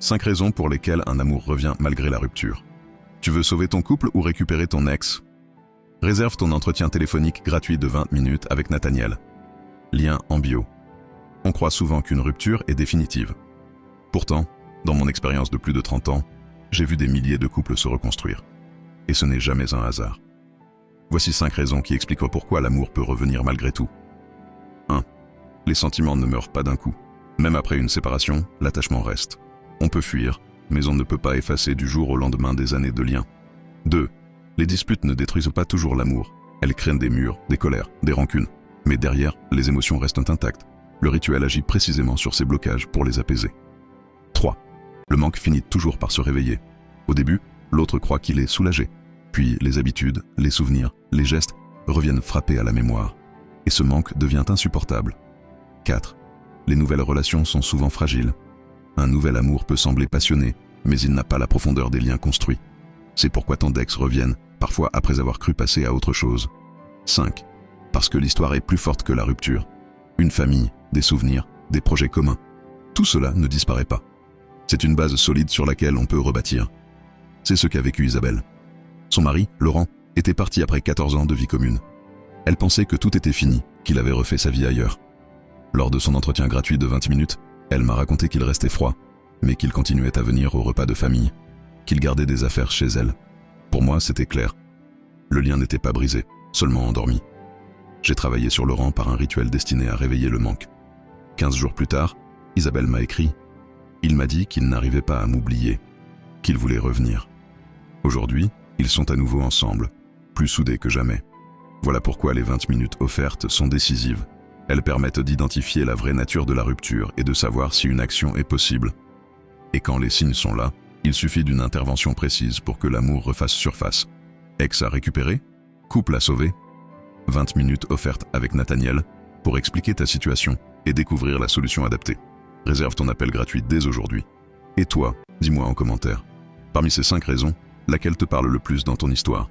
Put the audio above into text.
5 raisons pour lesquelles un amour revient malgré la rupture. Tu veux sauver ton couple ou récupérer ton ex? Réserve ton entretien téléphonique gratuit de 20 minutes avec Nathaniel. Lien en bio. On croit souvent qu'une rupture est définitive. Pourtant, dans mon expérience de plus de 30 ans, j'ai vu des milliers de couples se reconstruire. Et ce n'est jamais un hasard. Voici 5 raisons qui expliquent pourquoi l'amour peut revenir malgré tout. 1. Les sentiments ne meurent pas d'un coup. Même après une séparation, l'attachement reste. On peut fuir, mais on ne peut pas effacer du jour au lendemain des années de lien. 2. Les disputes ne détruisent pas toujours l'amour. Elles créent des murs, des colères, des rancunes. Mais derrière, les émotions restent intactes. Le rituel agit précisément sur ces blocages pour les apaiser. 3. Le manque finit toujours par se réveiller. Au début, l'autre croit qu'il est soulagé. Puis les habitudes, les souvenirs, les gestes reviennent frapper à la mémoire. Et ce manque devient insupportable. 4. Les nouvelles relations sont souvent fragiles. Un nouvel amour peut sembler passionné, mais il n'a pas la profondeur des liens construits. C'est pourquoi tant d'ex reviennent, parfois après avoir cru passer à autre chose. 5. Parce que l'histoire est plus forte que la rupture. Une famille, des souvenirs, des projets communs. Tout cela ne disparaît pas. C'est une base solide sur laquelle on peut rebâtir. C'est ce qu'a vécu Isabelle. Son mari, Laurent, était parti après 14 ans de vie commune. Elle pensait que tout était fini, qu'il avait refait sa vie ailleurs. Lors de son entretien gratuit de 20 minutes, elle m'a raconté qu'il restait froid, mais qu'il continuait à venir au repas de famille, qu'il gardait des affaires chez elle. Pour moi, c'était clair. Le lien n'était pas brisé, seulement endormi. J'ai travaillé sur Laurent par un rituel destiné à réveiller le manque. 15 jours plus tard, Isabelle m'a écrit. Il m'a dit qu'il n'arrivait pas à m'oublier, qu'il voulait revenir. Aujourd'hui, ils sont à nouveau ensemble, plus soudés que jamais. Voilà pourquoi les 20 minutes offertes sont décisives. Elles permettent d'identifier la vraie nature de la rupture et de savoir si une action est possible. Et quand les signes sont là, il suffit d'une intervention précise pour que l'amour refasse surface. Ex à récupérer? Couple à sauver? 20 minutes offertes avec Nathaniel pour expliquer ta situation et découvrir la solution adaptée. Réserve ton appel gratuit dès aujourd'hui. Et toi, dis-moi en commentaire. Parmi ces 5 raisons, laquelle te parle le plus dans ton histoire?